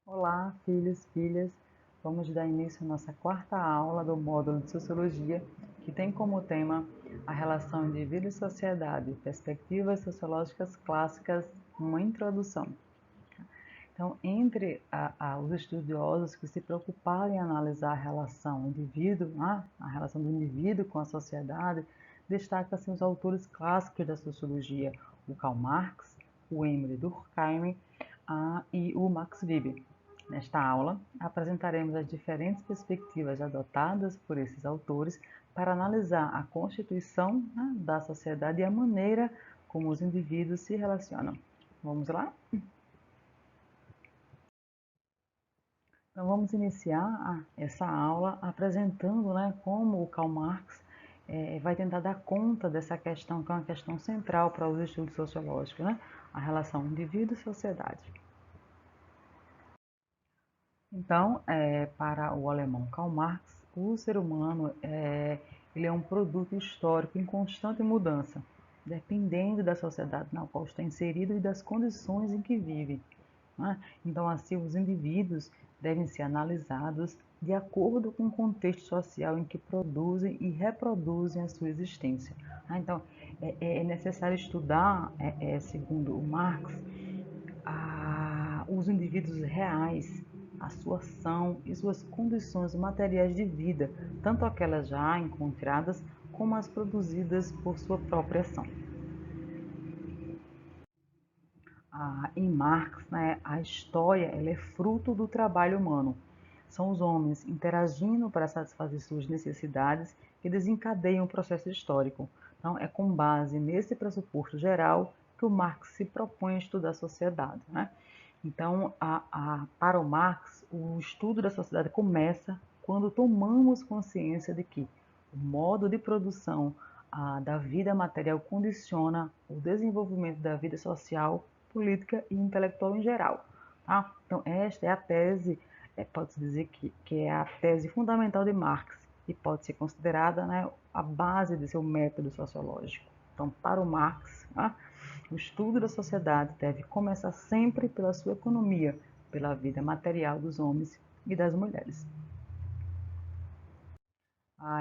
Olá, filhos, filhas. Vamos dar início à nossa quarta aula do módulo de Sociologia, que tem como tema a relação indivíduo e sociedade, perspectivas sociológicas clássicas, uma introdução. Então, entre os estudiosos que se preocuparam em analisar a relação indivíduo, a relação do indivíduo com a sociedade, destaca-se os autores clássicos da sociologia, o Karl Marx, o Emile Durkheim e o Max Weber. Nesta aula, apresentaremos as diferentes perspectivas adotadas por esses autores para analisar a constituição da sociedade e a maneira como os indivíduos se relacionam. Vamos lá? Então, vamos iniciar essa aula apresentando como o Karl Marx vai tentar dar conta dessa questão, que é uma questão central para os estudos sociológicos, a relação indivíduo e sociedade. Então, para o alemão Karl Marx, o ser humano ele é um produto histórico em constante mudança, dependendo da sociedade na qual está inserido e das condições em que vive. Então, assim, os indivíduos devem ser analisados de acordo com o contexto social em que produzem e reproduzem a sua existência. Então, é necessário estudar, segundo o Marx, os indivíduos reais, a sua ação e suas condições materiais de vida, tanto aquelas já encontradas como as produzidas por sua própria ação. Em Marx, a história ela é fruto do trabalho humano. São os homens interagindo para satisfazer suas necessidades que desencadeiam o processo histórico. Então, é com base nesse pressuposto geral que o Marx se propõe a estudar a sociedade. Então, para o Marx, o estudo da sociedade começa quando tomamos consciência de que o modo de produção da vida material condiciona o desenvolvimento da vida social, política e intelectual em geral. Tá? Então, esta é a tese, pode-se dizer que é a tese fundamental de Marx e pode ser considerada a base de seu método sociológico. Então, para o Marx, o estudo da sociedade deve começar sempre pela sua economia, pela vida material dos homens e das mulheres.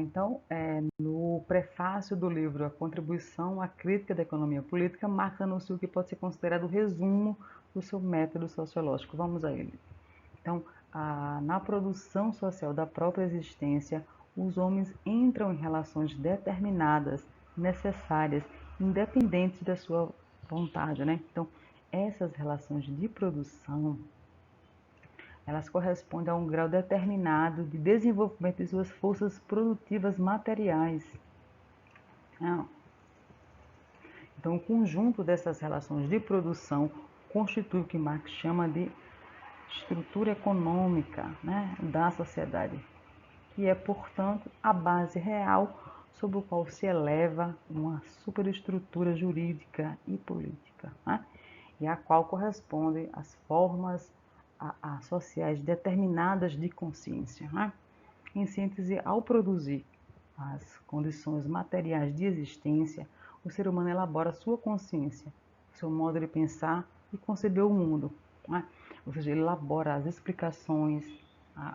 Então, no prefácio do livro A Contribuição à Crítica da Economia Política, Marx anunciou que pode ser considerado o resumo do seu método sociológico. Vamos a ele. Então, na produção social da própria existência, os homens entram em relações determinadas, necessárias, independentes da sua vontade, Então, essas relações de produção, elas correspondem a um grau determinado de desenvolvimento de suas forças produtivas materiais. Então, o conjunto dessas relações de produção constitui o que Marx chama de estrutura econômica da sociedade, que é, portanto, a base real sobre o qual se eleva uma superestrutura jurídica e política, e a qual corresponde às formas sociais determinadas de consciência. Em síntese, ao produzir as condições materiais de existência, o ser humano elabora sua consciência, seu modo de pensar e conceber o mundo. Ou seja, ele elabora as explicações,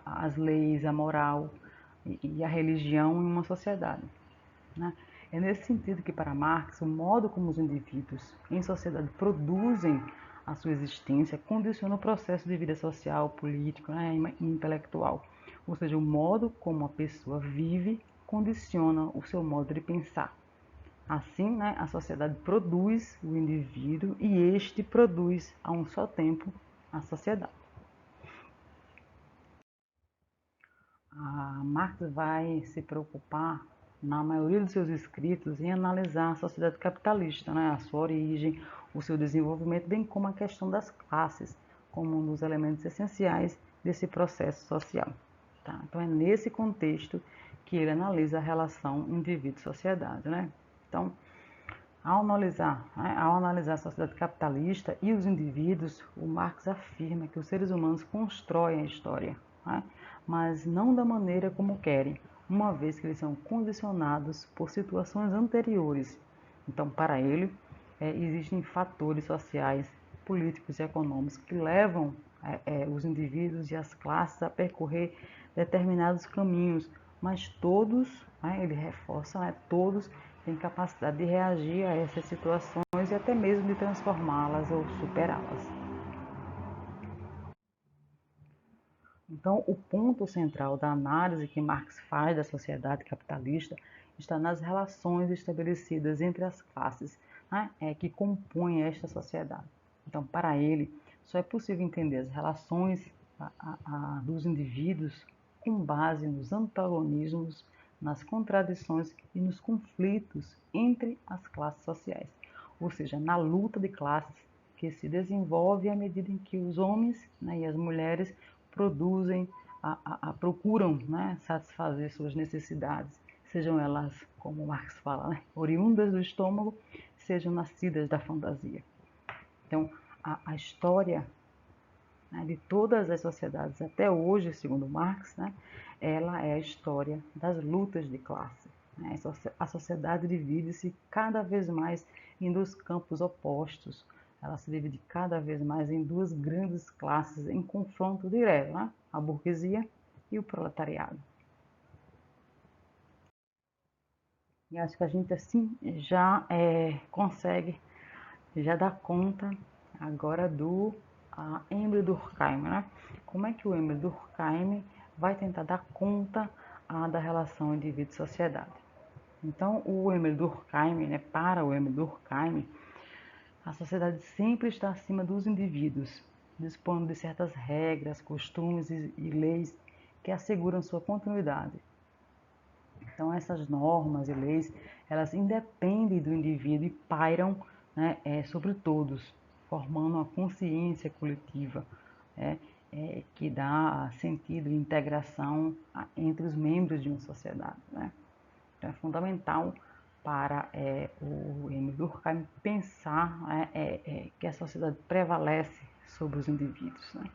as leis, a moral e a religião em uma sociedade. É nesse sentido que, para Marx, o modo como os indivíduos em sociedade produzem a sua existência condiciona o processo de vida social, político e intelectual. Ou seja, o modo como a pessoa vive condiciona o seu modo de pensar. Assim, a sociedade produz o indivíduo e este produz, a um só tempo, a sociedade. Marx vai se preocupar, na maioria dos seus escritos, em analisar a sociedade capitalista, a sua origem, o seu desenvolvimento, bem como a questão das classes, como um dos elementos essenciais desse processo social. Tá? Então, é nesse contexto que ele analisa a relação indivíduo-sociedade. Então, ao analisar a sociedade capitalista e os indivíduos, o Marx afirma que os seres humanos constroem a história, mas não da maneira como querem, uma vez que eles são condicionados por situações anteriores. Então, para ele, existem fatores sociais, políticos e econômicos que levam os indivíduos e as classes a percorrer determinados caminhos, mas todos, né, ele reforça, né, todos têm capacidade de reagir a essas situações e até mesmo de transformá-las ou superá-las. Então, o ponto central da análise que Marx faz da sociedade capitalista está nas relações estabelecidas entre as classes, né, que compõem esta sociedade. Então, para ele, só é possível entender as relações dos indivíduos com base nos antagonismos, nas contradições e nos conflitos entre as classes sociais, ou seja, na luta de classes que se desenvolve à medida em que os homens, né, e as mulheres produzem, procuram, né, satisfazer suas necessidades, sejam elas, como Marx fala, né, oriundas do estômago, sejam nascidas da fantasia. Então, a história, né, de todas as sociedades até hoje, segundo Marx, né, ela é a história das lutas de classe. Né? A sociedade divide-se cada vez mais em dois campos opostos. Ela se divide cada vez mais em duas grandes classes em confronto direto, né? A burguesia e o proletariado. E acho que a gente assim já consegue já dar conta agora do Emile Durkheim, né? Como é que o Emile Durkheim vai tentar dar conta da relação indivíduo-sociedade? Então, o Emile Durkheim, né, para o Emile Durkheim, a sociedade sempre está acima dos indivíduos, dispondo de certas regras, costumes e leis que asseguram sua continuidade. Então, essas normas e leis, elas independem do indivíduo e pairam, né, sobre todos, formando uma consciência coletiva, né, que dá sentido e integração entre os membros de uma sociedade. Né? Então, é fundamental para o Emile Durkheim pensar que a sociedade prevalece sobre os indivíduos. Né?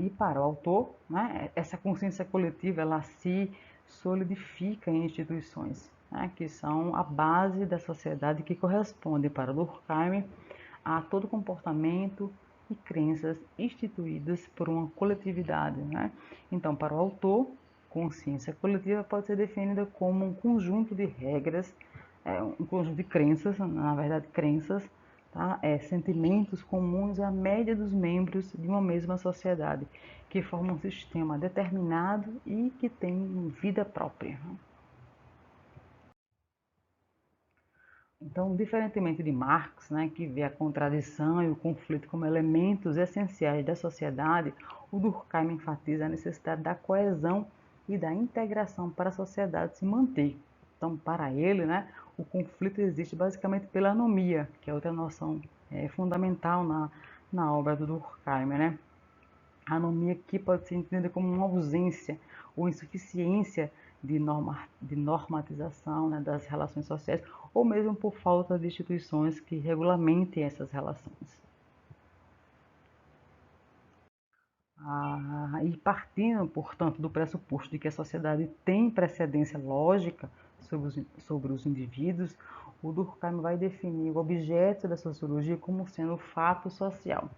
E para o autor, né, essa consciência coletiva ela se solidifica em instituições, né, que são a base da sociedade, que corresponde para Durkheim a todo comportamento e crenças instituídas por uma coletividade. Né? Então, para o autor, consciência coletiva pode ser definida como um conjunto de regras, um conjunto de crenças, na verdade, crenças, tá? Sentimentos comuns à média dos membros de uma mesma sociedade, que formam um sistema determinado e que tem vida própria. Então, diferentemente de Marx, né, que vê a contradição e o conflito como elementos essenciais da sociedade, o Durkheim enfatiza a necessidade da coesão e da integração para a sociedade se manter. Então, para ele, né, o conflito existe basicamente pela anomia, que é outra noção fundamental na obra do Durkheim. Né? A anomia aqui pode ser entendida como uma ausência ou insuficiência de normatização, né, das relações sociais, ou mesmo por falta de instituições que regulamentem essas relações. E partindo, portanto, do pressuposto de que a sociedade tem precedência lógica sobre os indivíduos, o Durkheim vai definir o objeto da sociologia como sendo o fato social.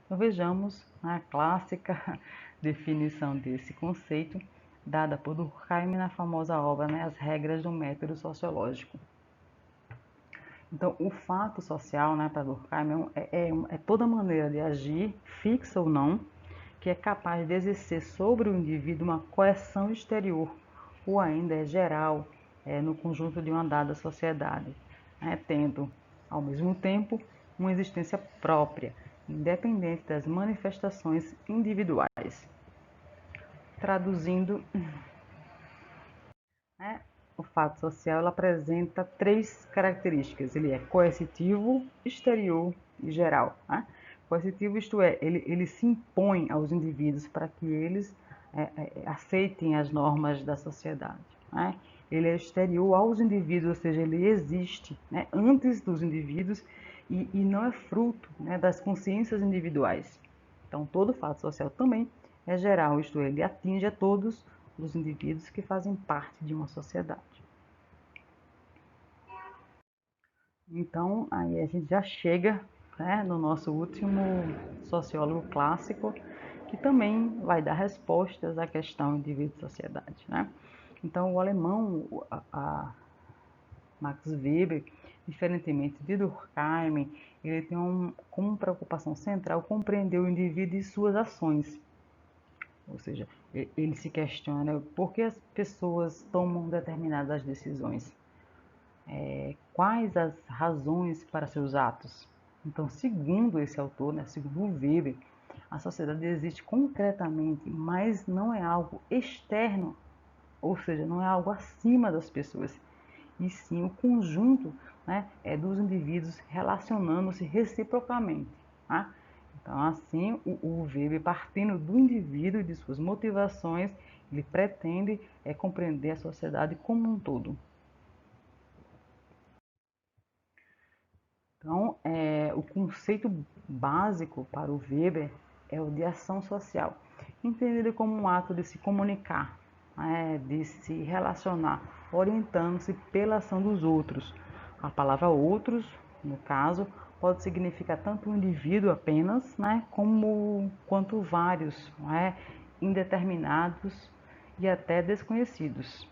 Então vejamos a clássica definição desse conceito, dada por Durkheim na famosa obra, né, As Regras do Método Sociológico. Então, o fato social, né, para Durkheim, é toda maneira de agir, fixa ou não, que é capaz de exercer sobre o indivíduo uma coerção exterior, ou ainda é geral, no conjunto de uma dada sociedade, né, tendo, ao mesmo tempo, uma existência própria, independente das manifestações individuais. Traduzindo, né, o fato social ela apresenta três características. Ele é coercitivo, exterior e geral. Né? Coercitivo, isto é, ele se impõe aos indivíduos para que eles aceitem as normas da sociedade. Né? Ele é exterior aos indivíduos, ou seja, ele existe, né, antes dos indivíduos e não é fruto, né, das consciências individuais. Então, todo fato social também é geral, isto é, ele atinge a todos os indivíduos que fazem parte de uma sociedade. Então, aí a gente já chega, né, no nosso último sociólogo clássico, que também vai dar respostas à questão indivíduo e sociedade, né? Então, o alemão, Max Weber, diferentemente de Durkheim, ele tem como preocupação central compreender o indivíduo e suas ações. Ou seja, ele se questiona por que as pessoas tomam determinadas decisões, quais as razões para seus atos. Então, segundo esse autor, né, segundo o Weber, a sociedade existe concretamente, mas não é algo externo, ou seja, não é algo acima das pessoas, e sim o conjunto, né, dos indivíduos relacionando-se reciprocamente. Tá? Então, assim, o Weber, partindo do indivíduo e de suas motivações, ele pretende compreender a sociedade como um todo. Então, o conceito básico para o Weber é o de ação social, entendido como um ato de se comunicar, de se relacionar, orientando-se pela ação dos outros. A palavra outros, no caso, pode significar tanto um indivíduo apenas, quanto vários, indeterminados e até desconhecidos.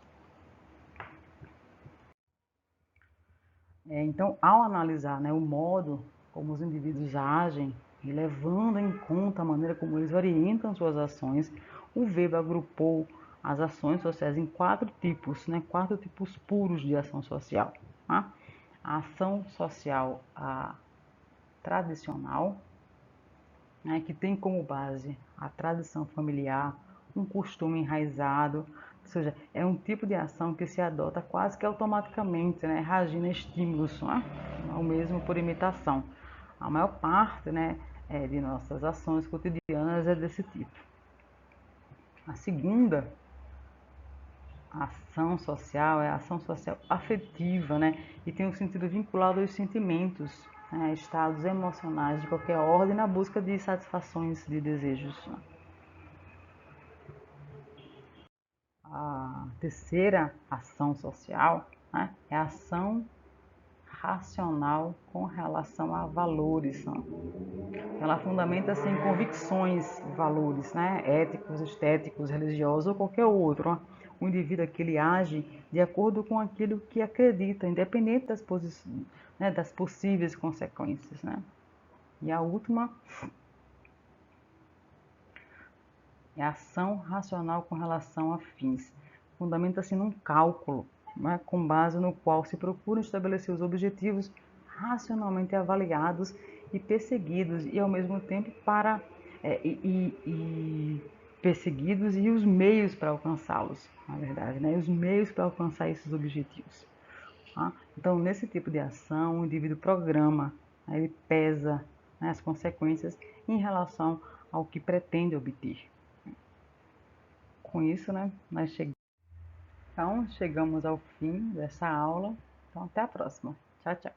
Então, ao analisar, o modo como os indivíduos agem e levando em conta a maneira como eles orientam suas ações, o Weber agrupou as ações sociais em quatro tipos, quatro tipos puros de ação social. Tá? A ação social tradicional, que tem como base a tradição familiar, um costume enraizado, ou seja, é um tipo de ação que se adota quase que automaticamente, reagindo a estímulos, ou mesmo por imitação. A maior parte, de nossas ações cotidianas é desse tipo. A segunda ação social é a ação social afetiva, e tem um sentido vinculado aos sentimentos, estados emocionais de qualquer ordem na busca de satisfações de desejos. A terceira ação social, é a ação racional com relação a valores. Ela fundamenta-se em convicções, valores, éticos, estéticos, religiosos ou qualquer outro. O indivíduo que ele age de acordo com aquilo que acredita, independente das possíveis consequências. E a última é a ação racional com relação a fins. Fundamenta-se num cálculo, com base no qual se procura estabelecer os objetivos racionalmente avaliados e perseguidos, e ao mesmo tempo perseguidos e os meios para alcançá-los, na verdade, os meios para alcançar esses objetivos. Tá? Então, nesse tipo de ação, o indivíduo programa, ele pesa as consequências em relação ao que pretende obter. Com isso, nós chegamos ao fim dessa aula. Então, até a próxima. Tchau, tchau.